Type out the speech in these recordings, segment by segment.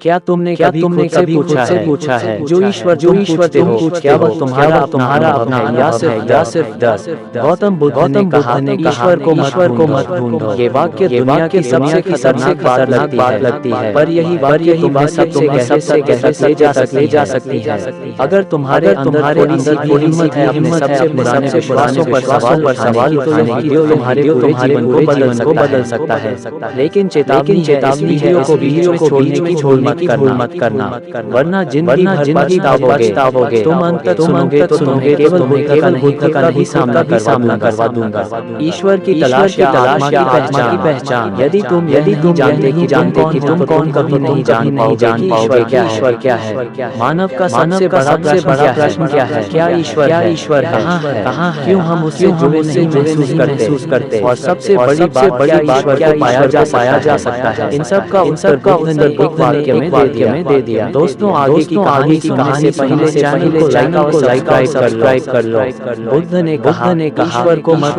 क्या तुमने कभी खुद से पूछा है जो ईश्वर पूछते हो क्या वह तुम्हारा अपना या सिर्फ डर? गौतम बुद्ध ने कहा ईश्वर को मत ढूंढो। ये वाक्य दुनिया की सबसे खतरनाक बात लगती है, पर यही तुम्हें सबसे गहरे से ले जा सकती है। अगर तुम्हारे अंदर थोड़ी सी हिम्मत है अपने सबसे पुराने विश्वासों पर सवाल उठाने की, तो तुम्हारे जीवन को बदल सकता है। लेकिन चेतावनी वीडियो को छोड़ने की भूल मत करना, वरना जिंदगी पछताओगे। तुम अंत तक सुनोगे केवल बुद्ध का नहीं सामना करवा दूंगा। ईश्वर की तलाश या आत्मा की पहचान। यदि तुम जानते कि तुम कौन, कभी नहीं जान पाओगे कि ईश्वर क्या है। मानव का सबसे बड़ा प्रश्न क्या है? क्या ईश्वर कहाँ है? क्यों हम उससे जुड़े नहीं महसूस करते? और सबसे बड़ी बात क्या पाया जा सकता है? इन सब का उत्तर बुद्ध ने एक वाक्य में दे दिया। दोस्तों, आगे की कहानी से पहले चैनल को लाइक और सब्सक्राइब कर लो। बुद्ध ने कहा ईश्वर को मत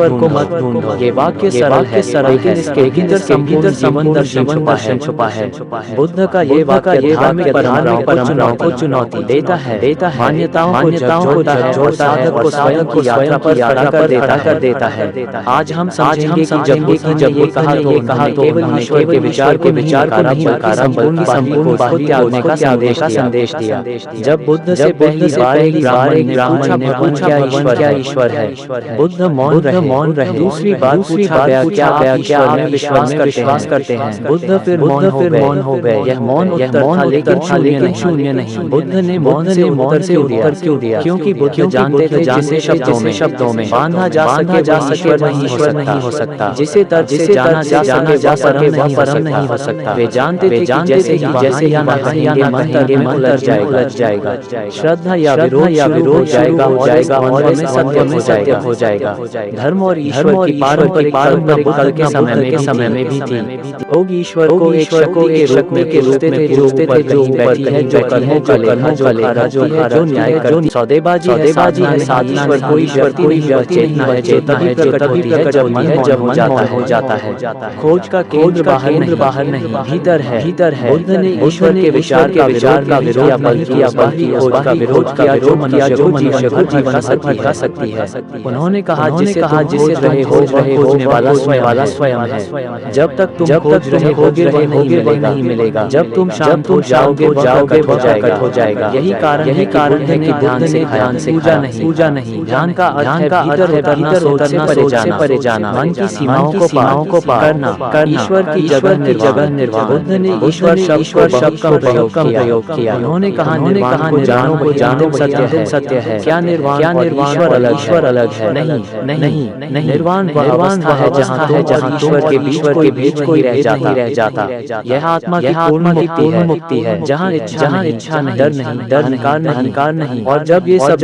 ढूंढो। ये वाक्य सरल है, लेकिन इसके भीतर संपूर्ण दर्शन छुपा है। बुद्ध का ये वाक्य धार्मिक परंपराओं को चुनौती देता है, मान्यताओं को जोड़ता है और साधक को स्वयं की यात्रा पर खड़ा कर देता है। आज हम समझेंगे कि जब ये कहा तो केवल ईश्वर के विचार को नहीं बल्कि संपूर्ण को त्यागने का संदेश दिया। जब बुद्ध से पहली बार एक ब्राह्मण ने पूछा क्या ईश्वर है, बुद्ध मौन रहे। दूसरी बार पूछा गया क्या आप विश्वास करते हैं? बुद्ध फिर मौन हो गए। यह मौन उत्तर था, लेकिन शून्य नहीं। बुद्ध ने मौन से उत्तर क्यों दिया? क्योंकि बुद्ध जानते थे जिसे शब्दों में बांधा जा सके वह ईश्वर नहीं हो सकता। जिसे तर्क से जाना जा सके वह परम नहीं हो सकता। वे जानते थे जैसे या ना कहेंगे मन उलझ जाएगा। श्रद्धा या विरोध जाएगा और सत्य हो जाएगा। धर्म और ईश्वर की पारंपरिक कल के समय में भी थी। लोग ईश्वर को एक शक्ति के रूप में पूजते थे जो बैठी है, जो कर्मों का लेखा जो न्याय करती, सौदेबाजी है, साधना कोई चेतना है जो तभी प्रकट होती है जब मन हो जाता है। खोज का केंद्र बाहर नहीं भीतर है। बुद्ध ने ईश्वर के विचार का विरोध किया, बल्कि खोज का विरोध किया जो मनुष्य को जीवन भर सकती है। उन्होंने कहा जिसे रहे खोजने वाला स्वयं है। जब तक तुम खोज रहे होगे वह नहीं मिलेगा। जब तुम शांत हो जाओगे हो जाएगा। यही कारण है कि ध्यान से पूजा नहीं। ध्यान का अर्थ है भीतर सोच से परे जाना, मन की सीमाओं को पार करना, ईश्वर की जगह निर्वाह। बुद्ध ने ईश्वर शब्द का प्रयोग किया। उन्होंने कहा निर्वाण को जानो सत्य है। क्या निर्वाण ईश्वर अलग है? नहीं। निर्वाण वह है जहाँ ईश्वर के बीच कोई रह जाता। यह आत्मा की पूर्ण मुक्ति है, जहाँ इच्छा नहीं, डर नहीं, अहंकार नहीं। और जब ये सब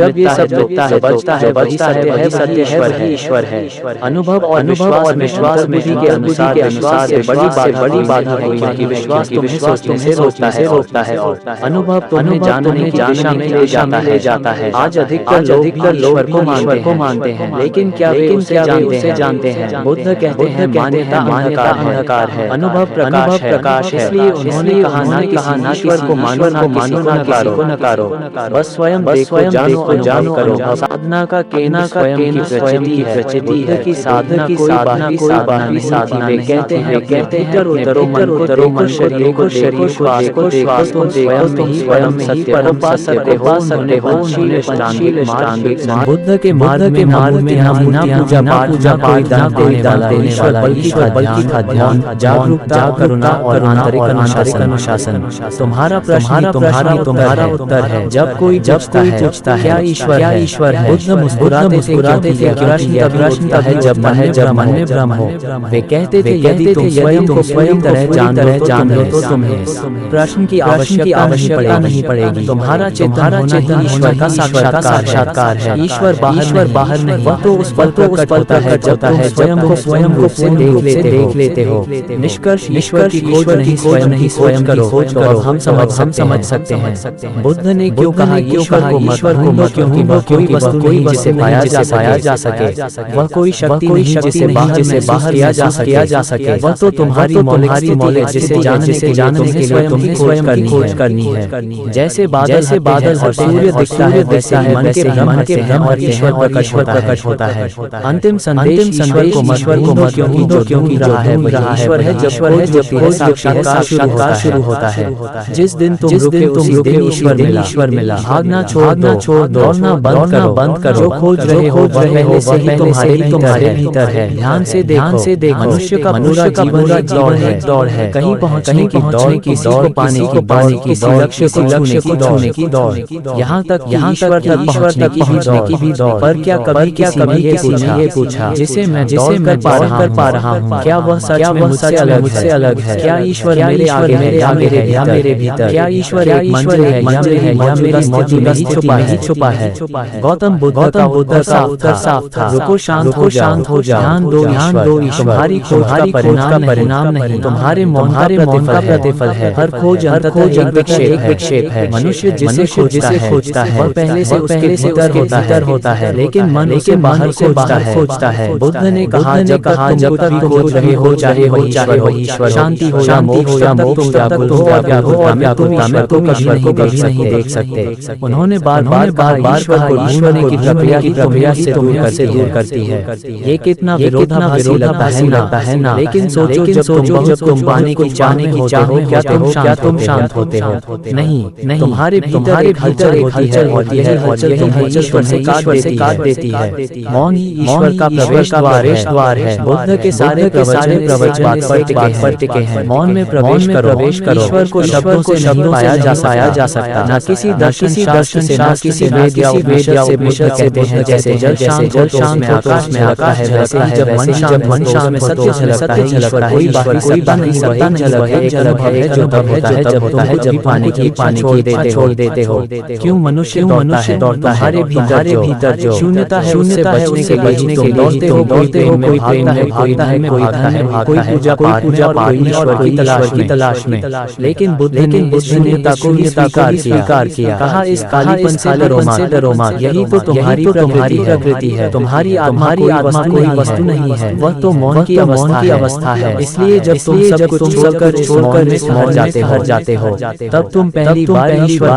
बचता है वही सत्य है, वही ईश्वर है। अनुभव और विश्वास बुद्धि के अनुसार से बड़ी बाधा हुई, क्योंकि विश्वास तुम्हें रोकता है और अनुभव तुम्हें जानने की दिशा में ले जाता है। आज अधिकतर लोग ईश्वर को मानते हैं, लेकिन क्या वे उसे जानते हैं? बुद्ध कहते हैं मान्यता अहंकार है, अनुभव प्रकाश है। इसलिए उन्होंने कहा ना ईश्वर को मानो को नकारो, बस स्वयं देखो, जानो करो। साधना का केंद्र स्वयं की प्रचिति है कि साधना कोई बाहरी साधना। वे कहते हैं उतरो मन को, तरो शरीर को श्वास को देखो, तुम स्वयं में ही परम पा सकते हो। बुद्ध के मार्ग में हम ना पूजा पाठ दान देने वाला ईश्वर, बल्कि था ध्यान, जागरूकता, करुणा और आंतरिक अनुशासन। तुम्हारा उत्तर है। जब कोई पूछता है क्या ईश्वर है, बुद्ध मुस्कुराते थे। प्रश्न तब है जब मन में भ्रम हो। वे कहते थे यदि तुम स्वयं को पूरी तरह जान लो तो तुम्हें प्रश्न की आवश्यकता नहीं पड़ेगी। तुम्हारा चेतन ईश्वर का साक्षात्कार है। ईश्वर बाहर नहीं, वह तो उस पल होता है जब स्वयं को देख लेते हो। निष्कर्ष ईश्वर की खोज नहीं, स्वयं करो। हम समझ सकते हैं बुद्ध ने क्यों कहा ईश्वर को मत, क्योंकि वह कोई वस्तु नहीं जिसे पाया जा सके। वह कोई शक्ति नहीं जिसे बाहर किया जा सके। वह तो तुम्हारी मौलिक जिसे जानने के लिए तुमने स्वयं की खोज करनी है। जैसे बादल और सूर्य दिखता है वैसे ही मन के भ्रम और ईश्वर प्रकट होता है। अंतिम संदेश ईश्वर को मत ढूंढो क्योंकि जो रहा है ईश्वर है। जब साक्षात्कार शुरू होता है, जिस दिन तुम रुके उसी दिन ईश्वर मिला। भागना छोड़ दौड़ना बंद करो। जो खोज रहे हो पहले से ही तुम्हारे भीतर है। ध्यान से देखो मनुष्य का पूरा जीवन दौड़ है। कहीं पहुंचने की दौड़, किसी को पाने की दौड़, लक्ष्य को छूने की दौड़, यहाँ तक ईश्वर तक पहुंचने की भी दौड़। पर क्या कभी ये पूछा जिसे मैं कर पा रहा हूँ, क्या वह सच में मुझसे अलग है? क्या ईश्वर मेरे आगे या मेरे भीतर? क्या ईश्वर एक मंजिल है या मेरी मौजूदा ही छुपा है? गौतम बुद्ध का उत्तर साफ था। रुको, शांत हो जाओ। ध्यान दो। तुम्हारी खोज का परिणाम नहीं, तुम्हारे मौन का प्रतिफल है। हर खोज अंततः एक विक्षेप है। मनुष्य जिसे खोजता है वह पहले से उसके भीतर होता है, लेकिन मन उसे बाहर खोजता है। बुद्ध ने कहा, जब तक खोज रहे हो, चाहे हो ईश्वर, शांति हो या मोक्ष, तब तुम व्याकुलता में कभी नहीं देख सकते। उन्होंने बार ईश्वर को ढूंढने की प्रक्रिया से दूर करती है। ये कितना विरोधाभासी लगता है ना? लेकिन सोचो, जब तुम पाने की चाहने क्या तुम शांत होते हो? नहीं, तुम्हारे भीतर एक हलचल होती है ईश्वर से काट देती है। मौन ही ईश्वर का प्रवेश है। बुद्ध के सारे प्रवचन पर टिके हैं। मौन में प्रवेश करो। ईश्वर को शब्दों से नहीं पाया जा सकता, ना किसी दर्शन शास्त्र से, ना किसी वेद या उपनिषद से कहते हैं। जैसे जल शांत में आकाश में आता है, वैसे ही जब मन शांत में सत्य झलकता है। कोई बात नहीं, सत्ता नहीं, झलक है जो तब होता है जब पानी की छोड़ देते हो। क्यों मनुष्य दौड़ता है? भीतर जो शून्यता है उससे बचने के लिए दौड़ते हो। कोई प्रेम में भागता है, कोई पूजा पाठ ईश्वर की तलाश में। लेकिन बुद्ध ने शून्यता को स्वीकार किया। कहा, इस कालीपन से डरो मत। यही तो तुम्हारी प्रकृति है। तुम्हारी आत्मा कोई वस्तु नहीं है, वह तो मौन की अवस्था है। इसलिए जब तुम सब कुछ छोड़कर हर जाते हो, तब तुम पहली बार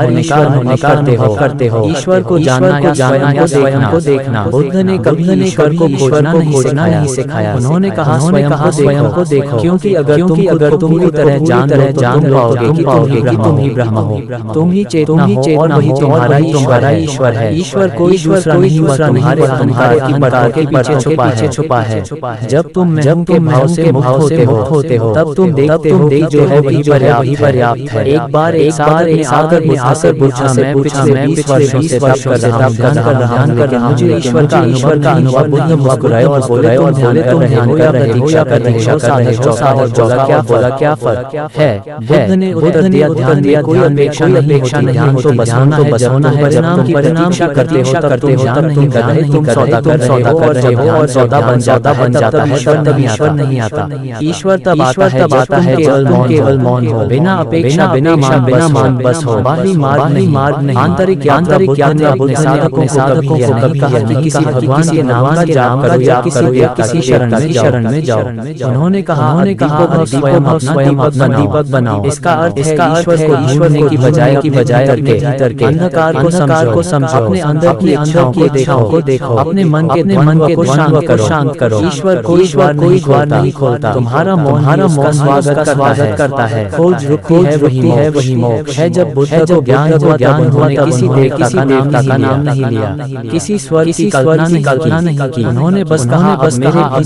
ईश्वर होने करते हो। ईश्वर को जानना स्वयं को देखना। बुद्ध ने कभी ईश्वर को खोजना नहीं सिखाया। उन्होंने कहा, स्वयं को देखो, क्योंकि अगर तुम पूरी तरह जान पाओगे कि तुम ही ब्रह्म हो, तुम ही चेतना हो और वही तुम्हारा ईश्वर है। ईश्वर कोई दूसरा नहीं, तुम्हारे अहंकार के पीछे छुपा है। जब तुम के भाव से मुक्त होते हो, तब तुम देखते हो जो है वही पर्याप्त है। एक बार आकर पूछा, मैं पिछले 20 वर्षों से तप कर रहा हूँ, मुझे ईश्वर का अनुभव। बुद्ध मुस्कुराए और बोले, तुम ध्यान कर रहे हो या प्रतीक्षा कर रहे हो? साधक बोला, क्या फर्क है? बुद्ध ने उत्तर दिया, कोई अपेक्षा नहीं, हम तो बस होना है। परिणाम की प्रतीक्षा करते हो तब तुम सौदा कर रहे हो और सौदा बन जाता है, तब ईश्वर नहीं आता। ईश्वर तब आता है जब केवल मौन हो, बिना अपेक्षा बिना मान बस हो। बाहरी मार्ग नहीं, आंतरिक यात्रा। बुद्ध साधकों को कभी कहा कि किसी भगवान के नाम का जाप करो या किसी शरण में जाओ। उन्होंने कहा, स्वयं अपना दीपक बनाओ। इसका अर्थ ईश्वर को ढूंढने की बजाय भीतर के अंधकार को समझो। अपने अंदर की इच्छाओं को देखो। अपने मन को शांत करो। ईश्वर कोई द्वार नहीं खोलता, तुम्हारा मौन स्वागत करता है। खोज रुकती है वही मोक्ष है। जब बुद्ध को ज्ञान हुआ तब किसी देवता का नाम नहीं लिया, किसी स्वर्ग की कल्पना नहीं की। उन्होंने बस कहा,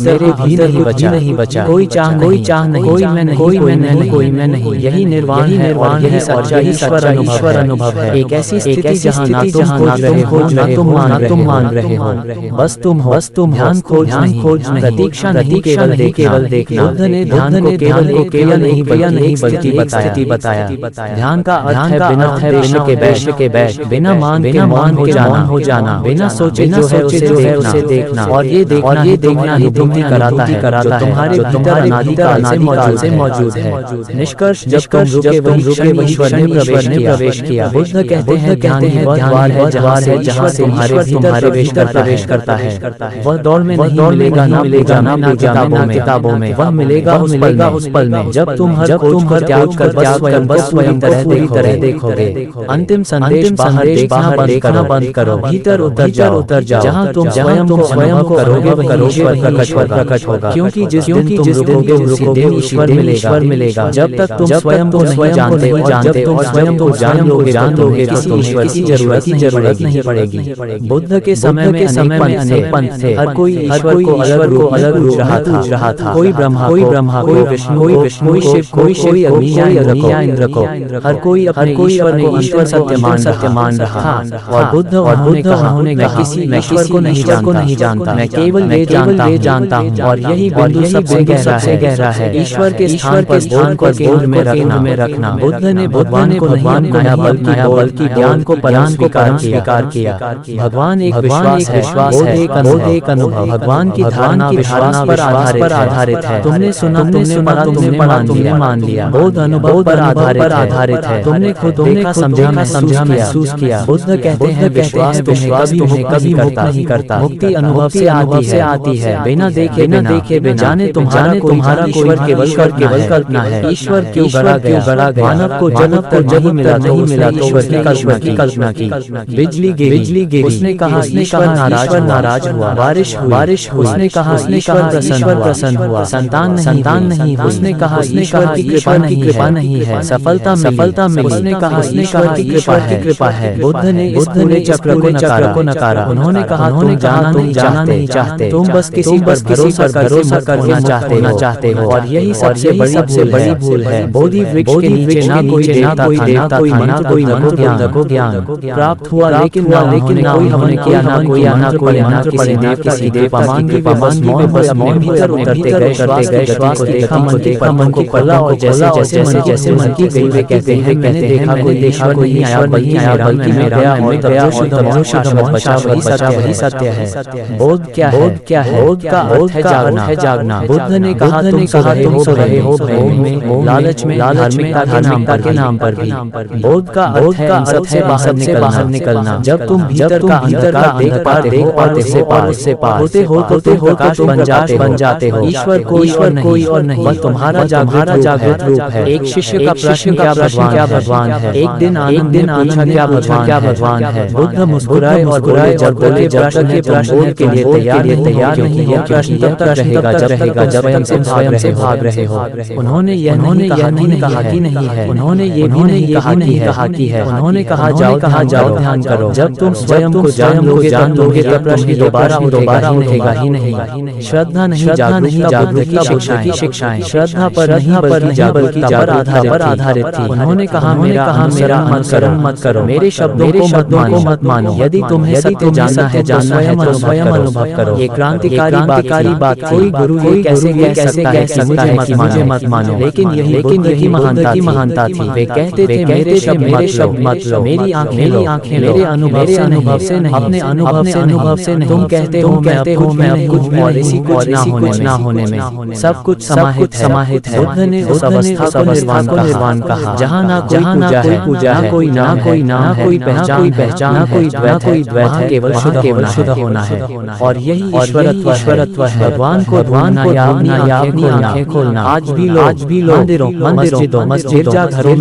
मेरे भीतर नहीं बचा। कोई चाह नहीं, कोई मैं नहीं। यही निर्वाण, यही सच्चा ईश्वर अनुभव है। एक ऐसी स्थिति जहाँ ना तुम खोज रहे हो ना तुम मान रहे हो, बस तुम हो। ध्यान खोज नहीं, प्रतीक्षा नहीं, केवल देखना। बुद्ध ने ध्यान को केवल नहीं बल्कि बताया। ध्यान का अर्थ है बिना उद्देश्य के बैठ, बिना मान के मौन हो जाना, बिना सोचे जो है उसे देखना। और ये देखना ही तृप्ति कराता है, तुम्हारे भीतर अनादिकाल से मौजूद है। निष्कर्ष, जब तुम रुके ईश्वर ने प्रवेश किया। बुद्ध कहते हैं, ध्यान ही वह द्वार है जहाँ से तुम्हारे भीतर प्रवेश करता है। वह दौड़ में नहीं मिलेगा, ना किताबों में, वह मिलेगा उस पल में। जब तुम हर खोज कर बस स्वयं पूरी तरह देखोगे। अंतिम संदेश बाहर देखना बंद करो, भीतर उतर जाओ। जहाँ तुम स्वयं को करोगे प्रकट होगा। क्योंकि जिस दिन तुम रुकोगे ईश्वर मिलेगा। जब तक तुम स्वयं को नहीं जानते और जब तुम स्वयं को जान लोगे किसी ईश्वर की जरूरत नहीं पड़ेगी। बुद्ध के समय में अनेक पंथ थे। हर कोई ईश्वर को अलग रूप रहा था। कोई ब्रह्मा, कोई विष्णु, कोई शिव, कोई अग्नि या इंद्र को। हर कोई ईश्वर को ईश्वर सत्य मान रहा था। और बुद्ध उन्होंने कहा मैं किसी ईश्वर को नहीं जानता, मैं केवल ये जानता हूँ। और यही बिंदु सबसे गहरा है। ईश्वर के स्थान पर केंद्र में रखना। बुद्ध ने भगवान को नहीं अपनाया बल्कि ज्ञान को स्वीकार किया। भगवान एक विश्वास है, बोध एक अनुभव। भगवान की धारणा विश्वास पर आधारित है। तुमने सुना, तुमने पढ़ा, तुमने मान लिया। बोध अनुभव पर आधारित है। तुमने खुद देखा, समझा, महसूस किया। बुद्ध कहते हैं विश्वास तुम्हें कभी मुक्त नहीं करता। मुक्ति अनुभव से आती है, बिना देखे जाने। तुम्हारा ईश्वर केवल कल्पना है। ईश्वर क्यों गढ़ा गया? मानव को जब नहीं मिला तो ईश्वर की कल्पना की। बिजली गिरी, उसने कहा ईश्वर नाराज हुआ। बारिश हुई, उसने कहा ईश्वर प्रसन्न हुआ। संतान नहीं, उसने कहा ईश्वर की कृपा नहीं है। सफलता मिली, उसने कहा ईश्वर की कृपा है। बुद्ध ने इस पूरे चक्र को नकारा। उन्होंने कहा तुम जाना नहीं चाहते, तुम बस किसी पर भरोसा करना चाहते हो। और यही सबसे बड़ी भूल है। बोधि वृक्ष के नीचे ना कोई देवता था, ना कोई मंत्र को ज्ञान प्राप्त हुआ, लेकिन कोई हवन किया, ना कोई मंत्र पढ़े, ना किसी देव पामान की मौन भीतर उतरते गए। श्वास को देखा, मन को खोला और जैसे मन की गई। वे कहते हैं मैंने देखा कोई ईश्वर नहीं आया बल्कि मैं गया और शुद्ध बचा वही सत्य है। बोध क्या है? बोध का अर्थ है जागना। बुद्ध ने कहा तुम सो रहे हो भय में, लालच में, धार्मिकता के नाम पर भी। बोध का अर्थ है सबसे बाहर निकलना। जब तुम भीतर का अंधकार देख पाते हो उससे पार होते हो तुम बन जाते हो। ईश्वर कोई और नहीं, बस तुम्हारा जागृत रूप है। एक शिष्य का प्रश्न क्या भगवान है? एक दिन आनंद क्या भगवान है? बुद्ध मुस्कुराए और जब बोले प्रश्न के लिए तैयार नहीं हो। प्रश्न तब तक रहेगा जब स्वयं से भाग रहे हो। उन्होंने यह नहीं कहा कि नहीं है। उन्होंने ये भी नहीं कहा कि है। उन्होंने कहा जाओ ध्यान करो। जब तुम स्वयं को जान लोगे तब प्रश्न दोबारा उठेगा ही नहीं। श्रद्धा नहीं, जागरूकता की शिक्षाएं श्रद्धा पर नहीं बल्कि जागरूकता पर आधारित थी। उन्होंने कहा मेरा मत करो, मेरे शब्दों को मत मानो। यदि तुम्हें सत्य जानना है तो स्वयं अनुभव करो। ये क्रांतिकारी बात। कोई गुरु ये कैसे कह सकता है कि मुझे मत मानो? लेकिन यही महानता थी। वे कहते थे मेरे शब्द मत लो, मेरी आंखें मेरे अनुभव से नहीं, अपने अनुभव से नहीं। तुम कहते हो मैं अब कुछ और इसी कुछ ना होने में सब कुछ समाहित है। बुद्ध ने उस अवस्था को निर्वाण कहा, जहाँ ना कोई पूजा है, कोई नाम, कोई पहचान, ना कोई द्वैत है, केवल शुद्ध होना है। और यही ईश्वरत्व है। भगवान को अपनी आंखें खोलना। आज भी लोग मंदिरों, मस्जिद, घरों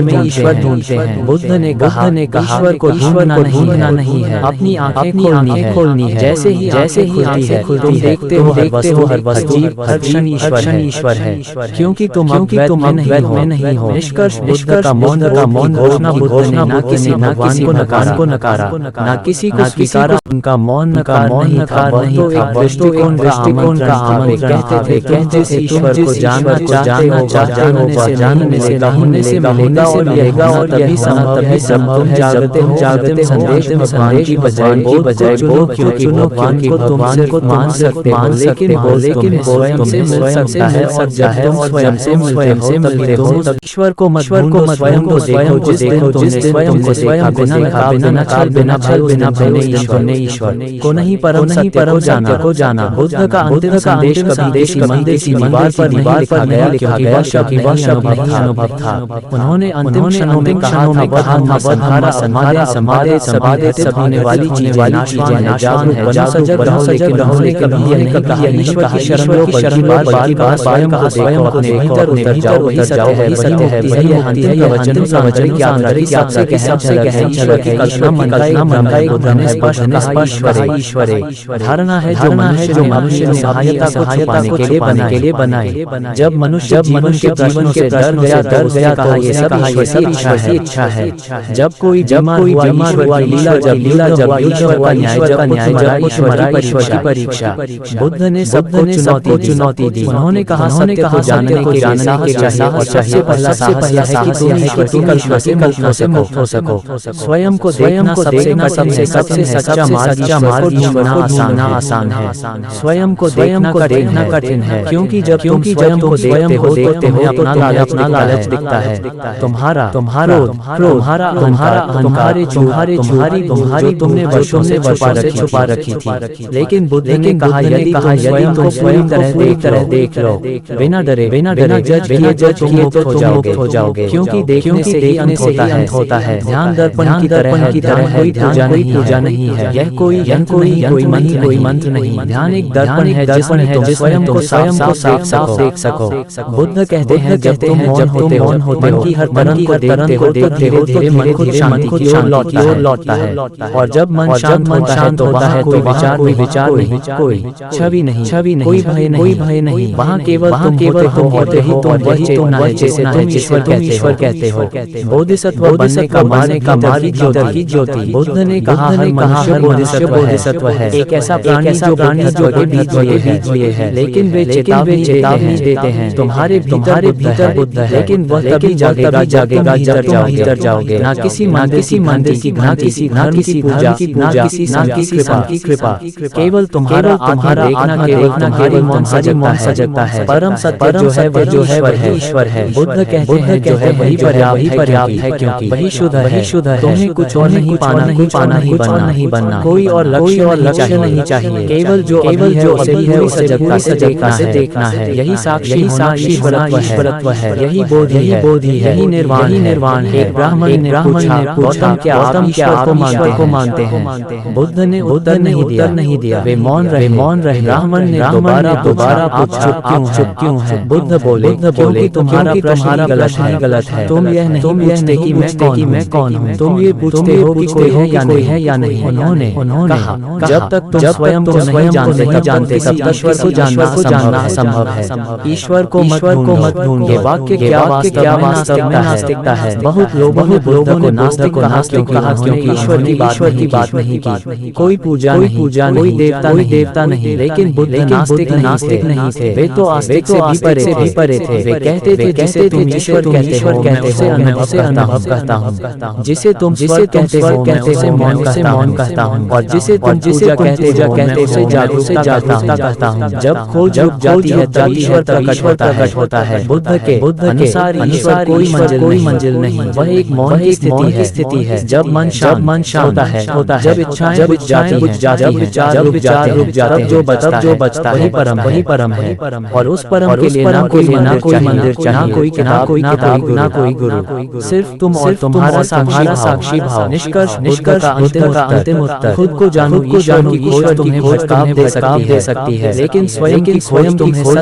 में ईश्वर ढूंढते हैं। बुद्ध ने कहा ईश्वर को ढूंढना नहीं है, अपनी आंखें खोलनी है। जैसे ही खुलती है, देखते हो हर वस्तु, हर क्षण ईश्वर है। क्योंकि तुम द्वैत में नहीं हो। निष्कर्ष का मौन घोषणा बुद्ध ने ना किसी भगवान को नकारा, ना किसी को स्वीकारा। उनका मौन था दृष्टिकोण का आमंत्रण। कहते थे ईश्वर को जानना चाहते हो, जानने से मिलेगा और तभी संभव है जब तुम जागते संदेश भगवान की बजाय बोलो। क्योंकि भगवान को तुम मान सकते हो, लेकिन स्वयं से मिल सकता है। और जब तुम स्वयं से मिलते हो तब ईश्वर को मत स्वयं को देखो। जिस दिन स्वयं को स्वयं बिना ईश्वर को नहीं परम सत्य को जाना। बुद्ध का अंतिम संदेश कभी किसी दीवार पर लिखा गया शब्द नहीं अनुभव था। उन्होंने अंतिम क्षणों में कहा था समाधे होने वाली चीजें नाशवान है। सजग रहो, लेकिन ईश्वर की शरण लो, बल्कि स्वयं को देखो, अपने भीतर उतर जाओ। जाओ वही सत्य है, वही अंतिम प्रवचन की आंतरिक सबसे गहरी झलक है। कल्पना मन का एक भ्रम है, स्पष्ट ईश्वर धारणा है जो मनुष्य ने सहायता को छुपाने के लिए बनाए। जब मनुष्य जीवन के डर गया तो ये सब इच्छा है। जब कोई बीमार हुआ लीला जब ईश्वर का न्याय जब ईश्वर की परीक्षा। बुद्ध ने सबको चुनौती दी। उन्होंने कहा सत्य को जानने के चाहिए और सबसे पहला साहस है कि तुम कल्पना से मुक्त हो सको। स्वयं को देखना सबसे सच्चा मार्ग ढूंढना आसान है। स्वयं को देखना कठिन है, क्योंकि जब तुम स्वयं को देखते हो अपना लालच दिखता है। तुम्हारा अहंकार, तुम्हारी तुमने वर्षों से छुपा रखी थी। लेकिन बुद्ध ने कहा यदि तुम स्वयं को पूरी तरह देख लो, बिना डरे जज किए तुम मुक्त हो जाओगे। क्योंकि देखने से ही अंत होता है। ध्यान दर्पण की तरह कोई पूजा नहीं है। यह कोई मंत्र नहीं। ध्यान एक दर्पण है जिसमें तुम स्वयं को साफ देख सको। बुद्ध कहते हैं जब तुम मौन होते हो, हर तरंग को देखते हो तो मन खुद शांति की ओर लौटता है। और जब मन शांत होता है कोई विचार नहीं, कोई छवि नहीं, कोई भय नहीं। वहाँ केवल तुम होते हो और वही चेतना है जिसे तुम ईश्वर कहते हो। बोधिसत्व बनने का मार्ग की ज्योति। बुद्ध ने कहा हर मनुष्य बोधिसत्व है, एक ऐसा प्राणी जो के बीच है। लेकिन वे चेतावनी देते हैं तुम्हारे भीतर बुद्ध है, लेकिन वह तभी जागेगा जब जाओगे। ना किसी मंदिर की घंटी की पूजा, ना किसी की कृपा। केवल तुम्हारा देखना केवल मन सजगता है। परम सत्य जो है ईश्वर है। बुद्ध कहते हैं जो है वही पर्याप्त है, क्योंकि वही शुद्ध है। तुम्हें कुछ और नहीं बनना। कोई और लक्ष्य नहीं चाहिए। केवल जो अभी है उसे सजगता से देखना है। यही साक्षी ईश्वरत्व है। यही बोधि है। यही निर्वाण है। एक ब्राह्मण ने पूछा क्या आप ईश्वर को मानते हैं? बुद्ध ने उत्तर नहीं दिया। वे मौन रहे। ब्राह्मण ने दोबारा पूछा चुप क्यों है? बुद्ध बोले क्योंकि तुम्हारा प्रश्न गलत है। तुम यह नहीं पूछते कि मैं कौन हूँ, तुम ये पूछते हो कि कोई है या नहीं। उन्होंने कहा जब तक तुम स्वयं को नहीं जानते तब तक ईश्वर को जानना असंभव है। ईश्वर को मत ढूंढो। वाक्य क्या वास्तव में नास्तिकता है। बहुत लोगों ने नास्तिक कहा क्योंकि ईश्वर की बात नहीं की। कोई पूजा नहीं, कोई देवता नहीं। लेकिन बुद्ध नास्तिक नहीं थे। वे तो आस्तिक से भी परे थे। वे कहते थे जिसे तुम ईश्वर कहते हो मैं उसे अनुभव कहता हूँ। जिसे तुम स्वर कहते हो मैं उसे मौन कहता हूँ। और जिसे तुम पूजा कहते हो मैं उसे जागरूकता कहता हूँ। जब खोज जाती है तब ईश्वर प्रकट होता है। बुद्ध के अनुसार ईश्वर कोई मंजिल नहीं, वह एक मौन की स्थिति है। जब मन शांत होता है, जब इच्छाएं बुझ जाती हैं, जब विचार रुक जाते हैं, जो बचता है वही परम है। और उस परम के लिए ना कोई मंदिर चाहिए, ना कोई गुरु। सिर्फ तुम और तुम्हारा साक्षी भाव। निष्कर्ष का अंतिम उत्तर। खुद को जानो ईश्वर तुम्हें भटकाव दे सकती है, लेकिन स्वयं की खोज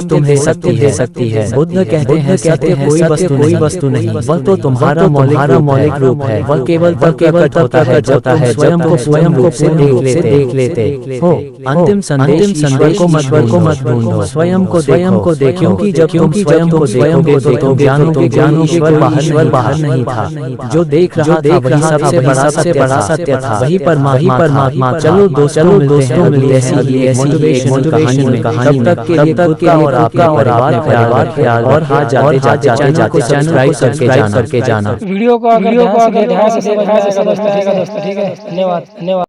तुम्हें सत्य दे सकती है। बुद्ध कहते हैं सत्य कोई वस्तु नहीं, वह तो तुम्हारा मौलिक रूप है। वह केवल तब होता है जब तुम स्वयं को देख लेते हो। अंतिम संदेश को मत ढूंढो, स्वयं को देखो। क्योंकि जब तुम स्वयं को देखोगे तो ज्ञानो ईश्वर बाहर नहीं था। जो देख रहा था वही सबसे बड़ा सत्य था। वही परमात्मा। चलो दोस्तों मिलते हैं मोटिवेशन कहानी। तब तक के लिए और आपका परिवार ख्याल और हाथ जाते चैनल को सब्सक्राइब करके जाना। वीडियो को ध्यान से देखा दोस्तों, ठीक है। धन्यवाद।